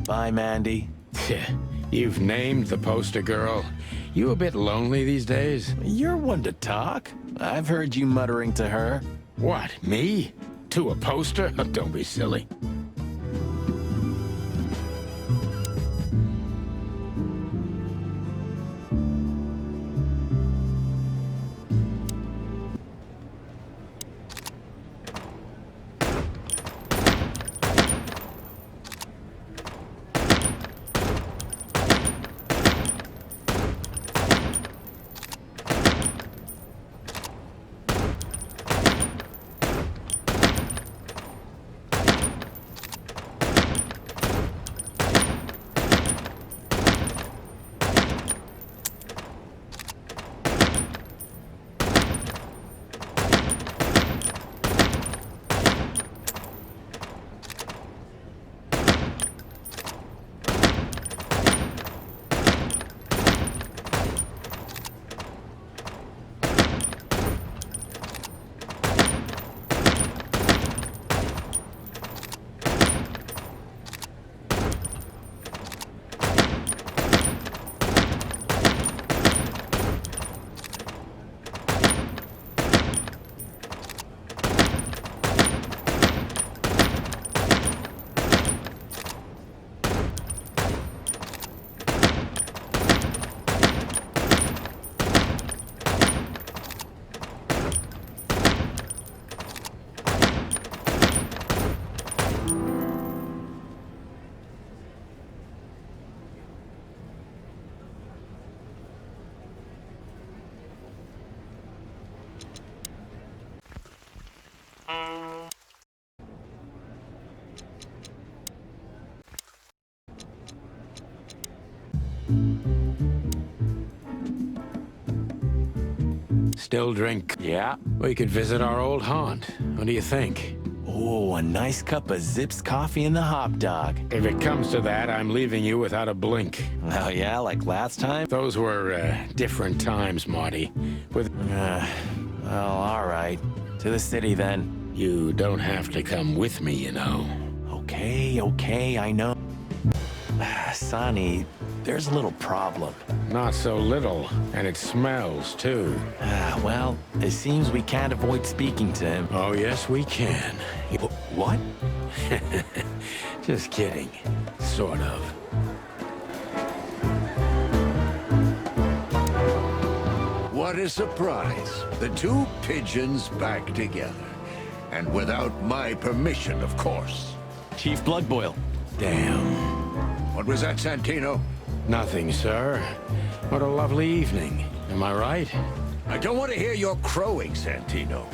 Bye, Mandy. You've named the poster girl. You a bit lonely these days? You're one to talk. I've heard you muttering to her. What, me? To a poster? Don't be silly. Still drink? Yeah. We could visit our old haunt. What do you think? Oh, a nice cup of Zips coffee and the hot dog. If it comes to that, I'm leaving you without a blink. Oh, yeah, like last time? Those were, different times, Marty. With... Well, all right. To the city, then. You don't have to come with me, you know. Okay, I know. Sonny, there's a little problem. Not so little, and it smells, too. Well, it seems we can't avoid speaking to him. Oh, yes, we can. What? Just kidding. Sort of. What a surprise. The two pigeons back together. And without my permission, of course. Chief Bloodboil. Damn. What was that, Santino? Nothing, sir. What a lovely evening. Am I right? I don't want to hear your crowing, Santino.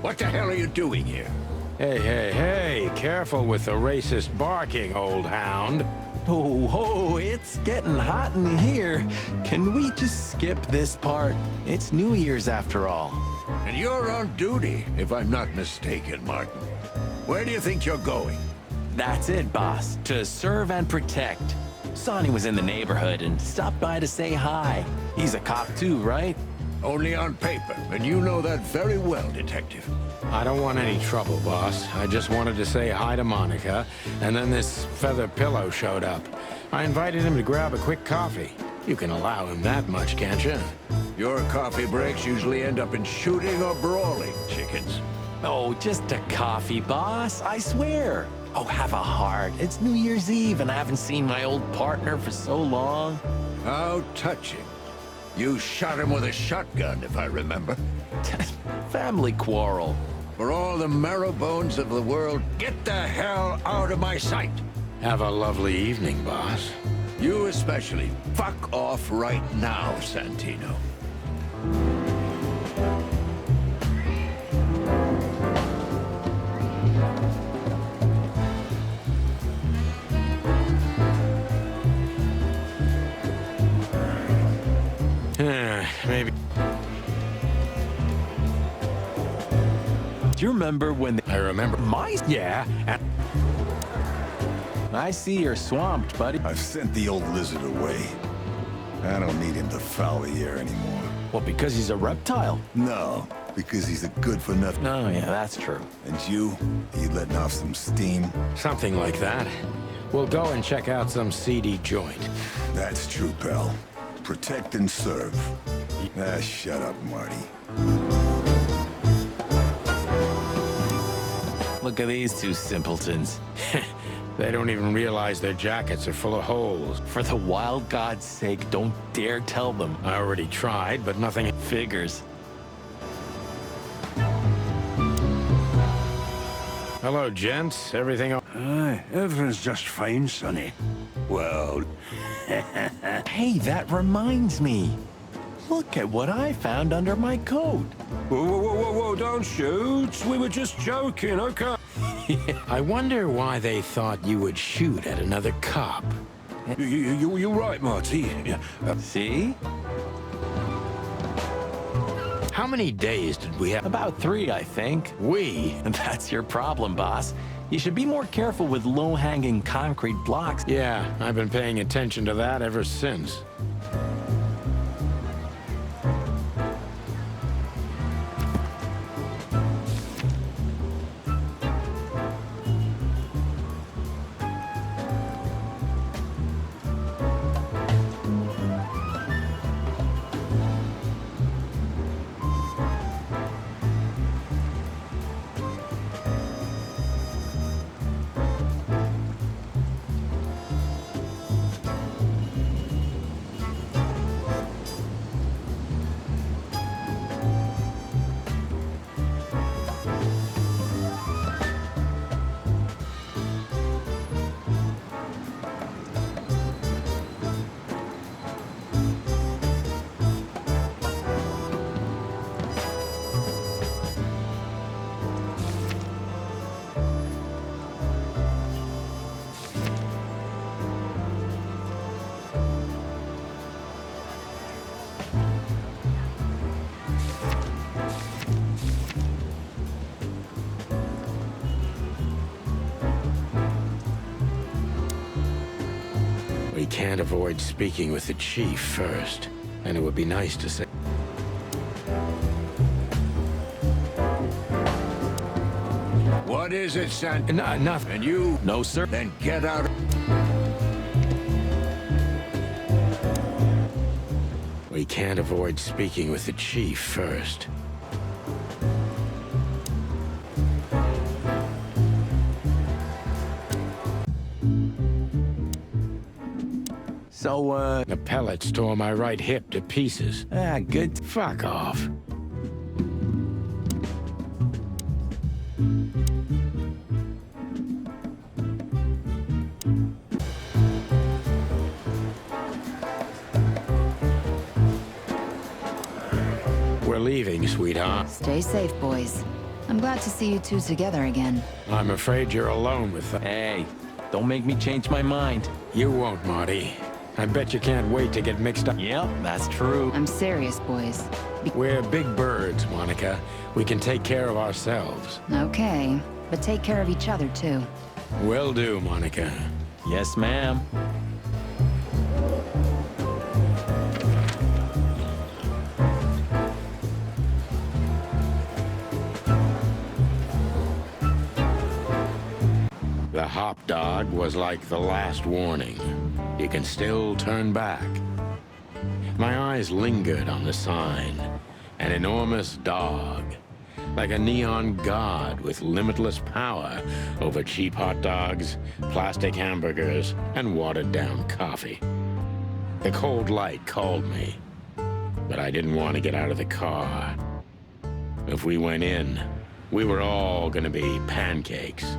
What the hell are you doing here? Hey, careful with the racist barking, old hound. Oh, it's getting hot in here. Can we just skip this part? It's New Year's after all. And you're on duty, if I'm not mistaken, Martin. Where do you think you're going? That's it, boss. To serve and protect. Sonny was in the neighborhood and stopped by to say hi. He's a cop too, right? Only on paper, and you know that very well, Detective. I don't want any trouble, boss. I just wanted to say hi to Monica, and then this feather pillow showed up. I invited him to grab a quick coffee. You can allow him that much, can't you? Your coffee breaks usually end up in shooting or brawling, chickens. Oh, just a coffee, boss. I swear. Oh, have a heart. It's New Year's Eve, and I haven't seen my old partner for so long. How touching. You shot him with a shotgun, if I remember. Family quarrel. For all the marrow bones of the world, get the hell out of my sight. Have a lovely evening, boss. You especially. Fuck off right now, Santino. Maybe. Do you remember when I remember. Yeah, and... I see you're swamped, buddy. I've sent the old lizard away. I don't need him to foul the air anymore. Well, because he's a reptile. No, because he's a good-for-nothing. Oh, yeah, that's true. And you letting off some steam? Something like that. we'll go and check out some seedy joint. That's true, pal. Protect and serve. Ah, shut up, Marty. Look at these two simpletons. They don't even realize their jackets are full of holes. For the wild God's sake, don't dare tell them. I already tried, but nothing Figures. Hello, gents. Everything Aye, everything's just fine, Sonny. Well, Hey, that reminds me. Look at what I found under my coat. whoa, don't shoot. We were just joking, okay? I wonder why they thought you would shoot at another cop. You're right, Marty. Yeah, See? How many days did we have? About 3, I think. We? And that's your problem, boss. You should be more careful with low-hanging concrete blocks. Yeah, I've been paying attention to that ever since. We can't avoid speaking with the chief first, and it would be nice to say. What is it, Santa? Nothing. And you? No, sir. Then get out. We can't avoid speaking with the chief first. So, The pellets tore my right hip to pieces. good. Fuck off. We're leaving, sweetheart. Stay safe, boys. I'm glad to see you two together again. I'm afraid you're alone with them. Hey, don't make me change my mind. You won't, Marty. I bet you can't wait to get mixed up. Yep, that's true. I'm serious, boys. We're big birds, Monica. We can take care of ourselves. Okay, but take care of each other, too. Will do, Monica. Yes, ma'am. The hop dog was like the last warning. You can still turn back. My eyes lingered on the sign. An enormous dog. Like a neon god with limitless power over cheap hot dogs, plastic hamburgers, and watered-down coffee. The cold light called me, but I didn't want to get out of the car. If we went in, we were all gonna be pancakes,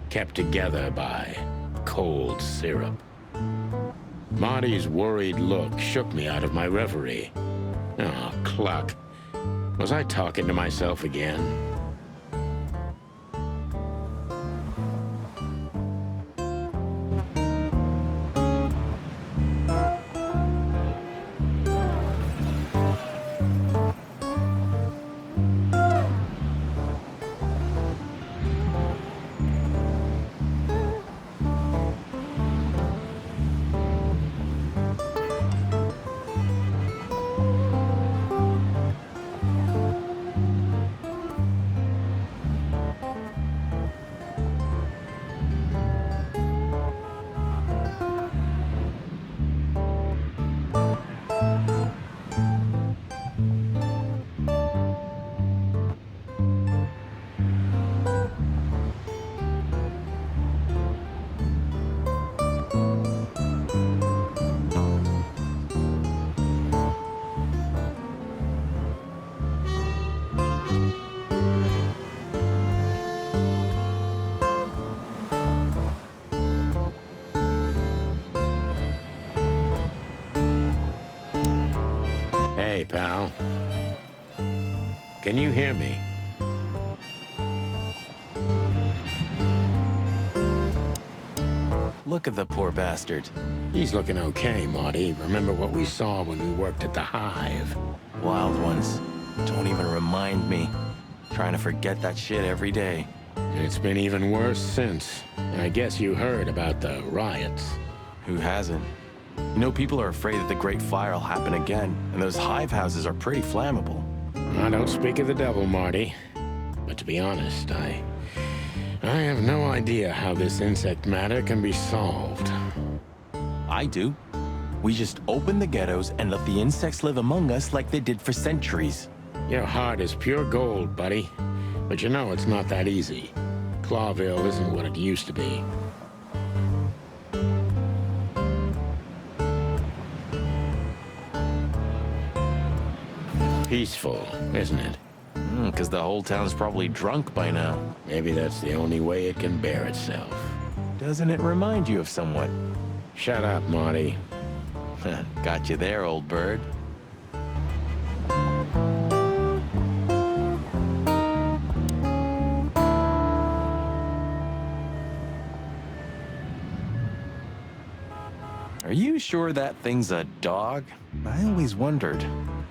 kept together by cold syrup. Marty's worried look shook me out of my reverie. Oh, cluck. Was I talking to myself again? pal. Can you hear me? Look at the poor bastard. He's looking okay, Marty. Remember what we saw when we worked at the Hive? Wild ones. Don't even remind me. Trying to forget that shit every day. It's been even worse since. I guess you heard about the riots. Who hasn't? You know, people are afraid that the Great Fire will happen again, and those hive houses are pretty flammable. I don't speak of the devil, Marty. But to be honest, I have no idea how this insect matter can be solved. I do. We just open the ghettos and let the insects live among us like they did for centuries. Your heart is pure gold, buddy. But you know it's not that easy. Clawville isn't what it used to be. Peaceful, isn't it? Because the whole town's probably drunk by now. Maybe that's the only way it can bear itself. Doesn't it remind you of someone? Shut up, Marty. Got you there, old bird. Are you sure that thing's a dog? I always wondered.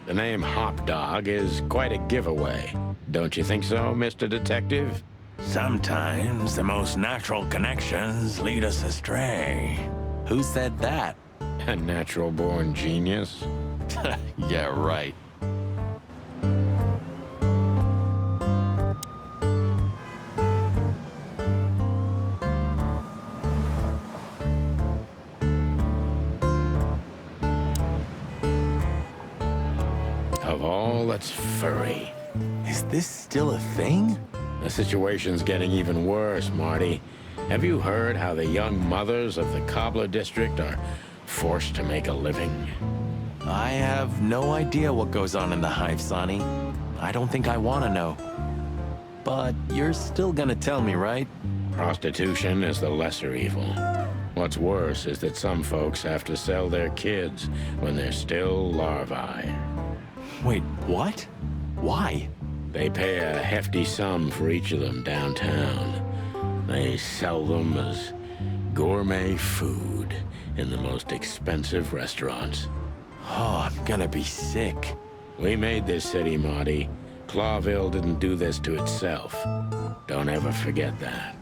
The name Hop Dog is quite a giveaway. Don't you think so, Mr. Detective? Sometimes the most natural connections lead us astray. Who said that? A natural-born genius? Yeah, right. Of all that's furry. Is this still a thing? The situation's getting even worse, Marty. Have you heard how the young mothers of the Cobbler District are forced to make a living? I have no idea what goes on in the hive, Sonny. I don't think I want to know. But you're still gonna tell me, right? Prostitution is the lesser evil. What's worse is that some folks have to sell their kids when they're still larvae. Wait, what? Why? They pay a hefty sum for each of them downtown. They sell them as gourmet food in the most expensive restaurants. Oh, I'm gonna be sick. We made this city, Marty. Clawville didn't do this to itself. Don't ever forget that.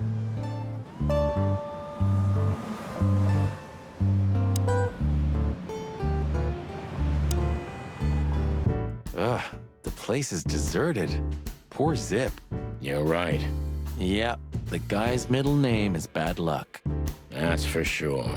Ugh, the place is deserted. Poor Zip. You're right. Yep, the guy's middle name is Bad Luck. That's for sure.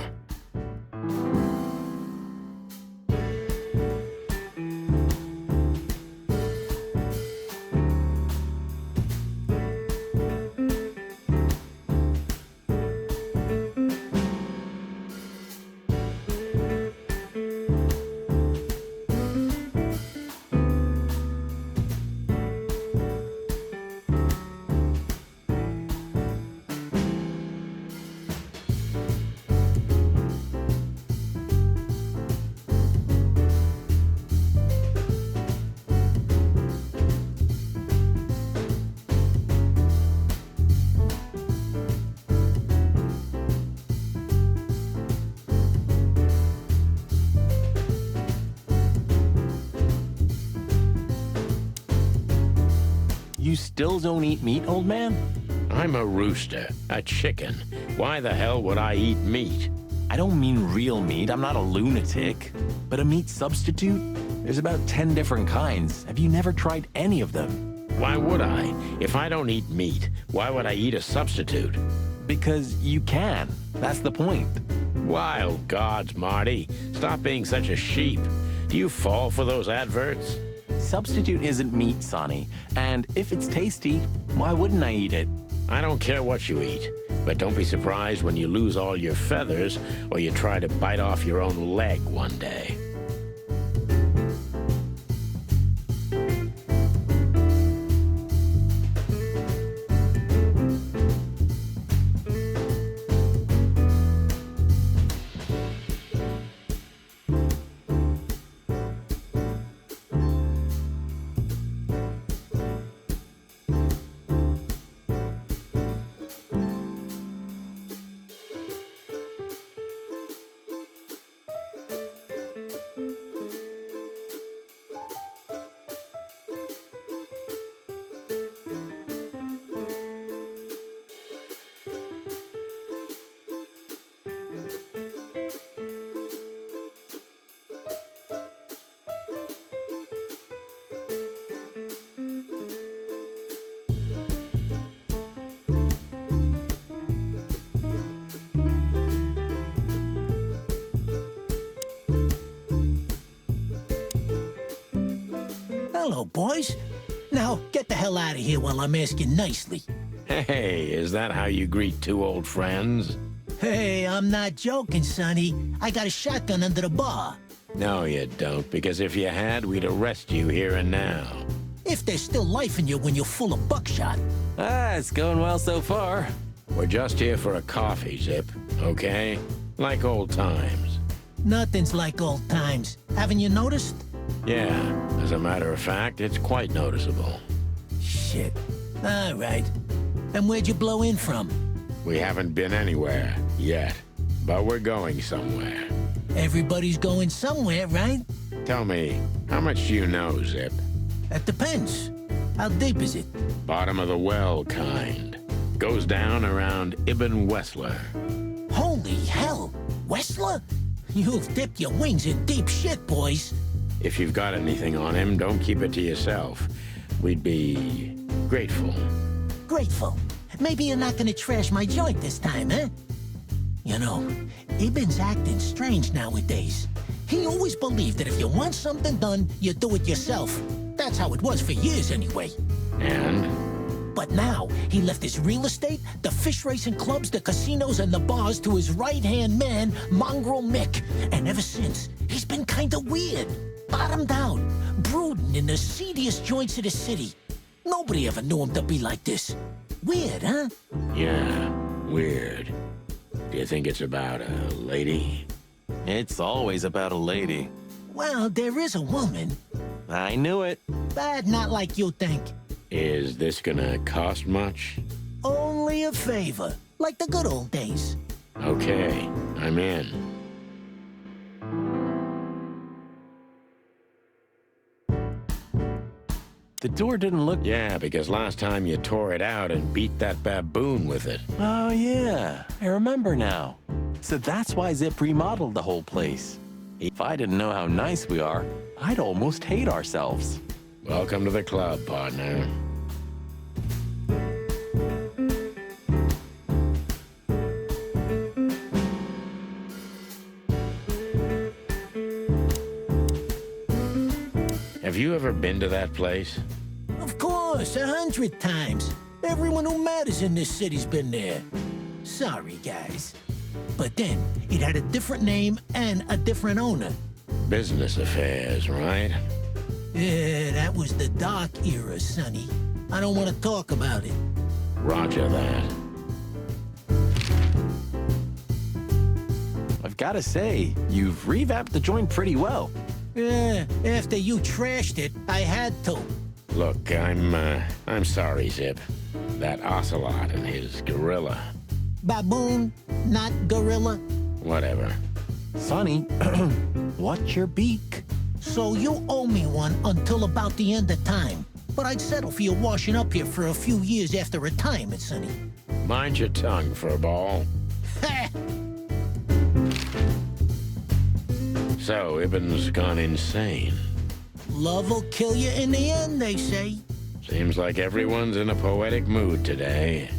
You still don't eat meat, old man? I'm a rooster, a chicken. Why the hell would I eat meat? I don't mean real meat. I'm not a lunatic. But a meat substitute? There's about 10 different kinds. Have you never tried any of them? Why would I? If I don't eat meat, why would I eat a substitute? Because you can. That's the point. Wild gods, Marty. Stop being such a sheep. Do you fall for those adverts? Substitute isn't meat, Sonny. And if it's tasty, why wouldn't I eat it? I don't care what you eat, but don't be surprised when you lose all your feathers or you try to bite off your own leg one day. Hello, boys. Now, get the hell out of here while I'm asking nicely. Hey, is that how you greet two old friends? Hey, I'm not joking, Sonny. I got a shotgun under the bar. No, you don't, because if you had, we'd arrest you here and now. If there's still life in you when you're full of buckshot. Ah, it's going well so far. We're just here for a coffee, Zip, okay? Like old times. Nothing's like old times. Haven't you noticed? Yeah, as a matter of fact, it's quite noticeable. Shit. All right. And where'd you blow in from? We haven't been anywhere yet, but we're going somewhere. Everybody's going somewhere, right? Tell me, how much do you know, Zip? That depends. How deep is it? Bottom of the well kind. Goes down around Ibn Wessler. Holy hell! Wessler? You've dipped your wings in deep shit, boys. If you've got anything on him, don't keep it to yourself. We'd be grateful. Grateful. Maybe you're not gonna trash my joint this time, eh? You know, Ibn's acting strange nowadays. He always believed that if you want something done, you do it yourself. That's how it was for years, anyway. And? But now, he left his real estate, the fish racing clubs, the casinos, and the bars to his right-hand man, Mongrel Mick. And ever since, he's been kinda weird. Bottomed out, brooding in the seediest joints of the city. Nobody ever knew him to be like this. Weird, huh? Yeah, weird. Do you think it's about a lady? It's always about a lady. Well, there is a woman, I knew it. but not like you think. Is this gonna cost much? Only a favor, like the good old days. Okay, I'm in. The door didn't look... Yeah, because last time you tore it out and beat that baboon with it. Oh, yeah. I remember now. So that's why Zip remodeled the whole place. If I didn't know how nice we are, I'd almost hate ourselves. Welcome to the club, partner. Have you ever been to that place? Of course, 100 times. Everyone who matters in this city's been there. Sorry, guys. But then, it had a different name and a different owner. Business affairs, right? Yeah, that was the dark era, Sonny. I don't want to talk about it. Roger that. I've got to say, you've revamped the joint pretty well. Yeah, after you trashed it, I had to. Look, I'm sorry, Zip. That ocelot and his gorilla. Baboon, not gorilla. Whatever. Sonny, what's your beak? So you owe me one until about the end of time. But I'd settle for you washing up here for a few years after retirement, Sonny. Mind your tongue, furball. Ha! So, Ibn's gone insane. Love will kill you in the end, they say. Seems like everyone's in a poetic mood today.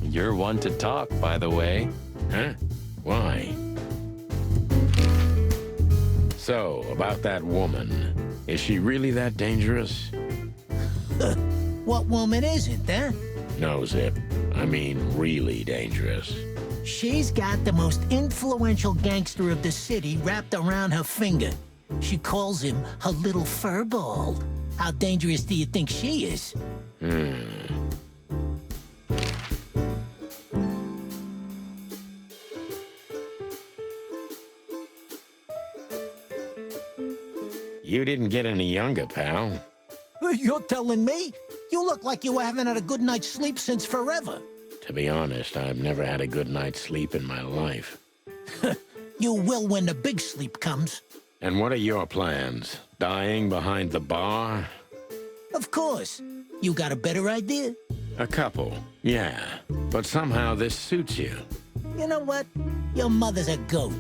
You're one to talk, by the way. Huh? Why? So, about that woman. Is she really that dangerous? What woman isn't, huh? No, Zip. I mean, really dangerous. She's got the most influential gangster of the city wrapped around her finger. She calls him her little furball. How dangerous do you think she is? You didn't get any younger, pal. You're telling me? You look like you haven't had a good night's sleep since forever. To be honest, I've never had a good night's sleep in my life. You will when the big sleep comes. And what are your plans? Dying behind the bar? Of course. You got a better idea? A couple, yeah. But somehow this suits you. You know what? Your mother's a goat.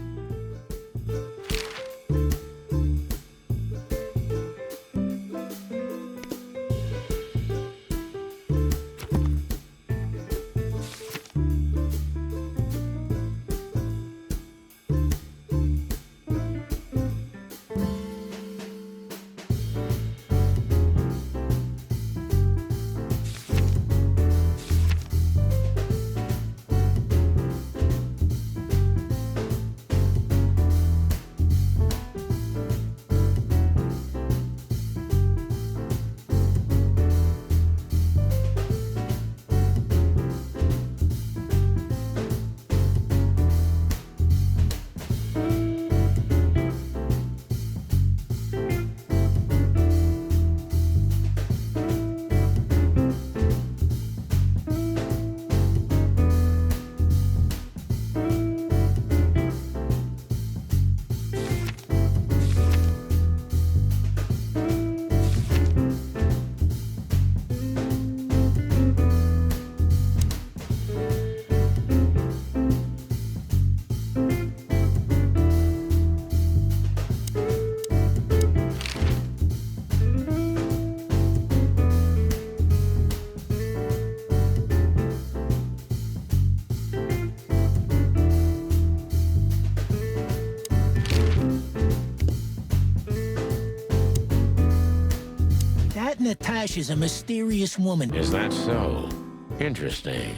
That Natasha's a mysterious woman. Is that so? Interesting.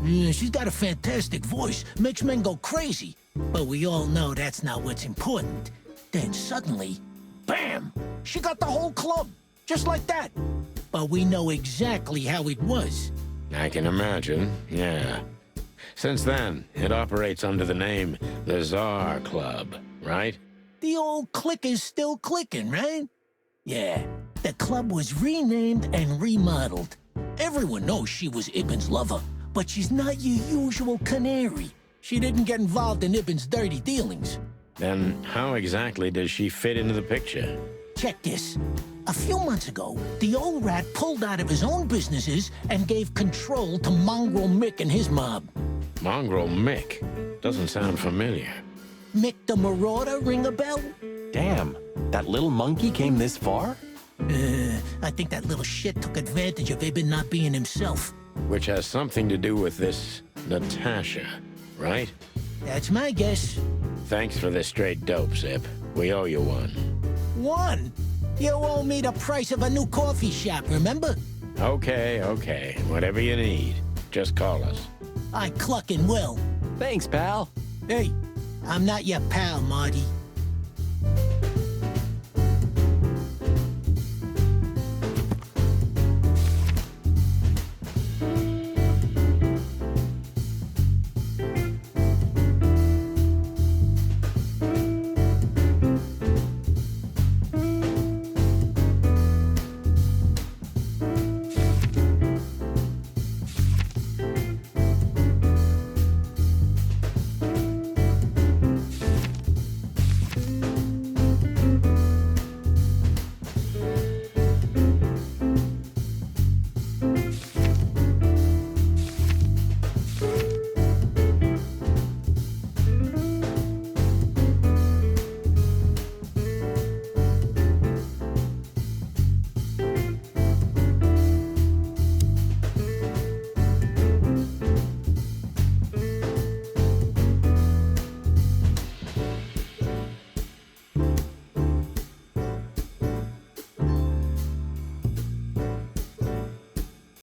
Yeah, she's got a fantastic voice, makes men go crazy. But we all know that's not what's important. Then suddenly, bam! She got the whole club, just like that. But we know exactly how it was. I can imagine, yeah. Since then, it operates under the name the Czar Club, right? The old clicker's still clicking, right? Yeah, the club was renamed and remodeled. Everyone knows she was Ibn's lover, but she's not your usual canary. She didn't get involved in Ibn's dirty dealings. Then how exactly does she fit into the picture? Check this. A few months ago, the old rat pulled out of his own businesses and gave control to Mongrel Mick and his mob. Mongrel Mick? Doesn't sound familiar. Mick the Marauder, ring a bell? Damn, that little monkey came this far? I think that little shit took advantage of Ibn not being himself. Which has something to do with this Natasha, right? That's my guess. Thanks for the straight dope, Zip. We owe you one. One? You owe me the price of a new coffee shop, remember? Okay. Whatever you need. Just call us. I clucking will. Thanks, pal. Hey, I'm not your pal, Marty.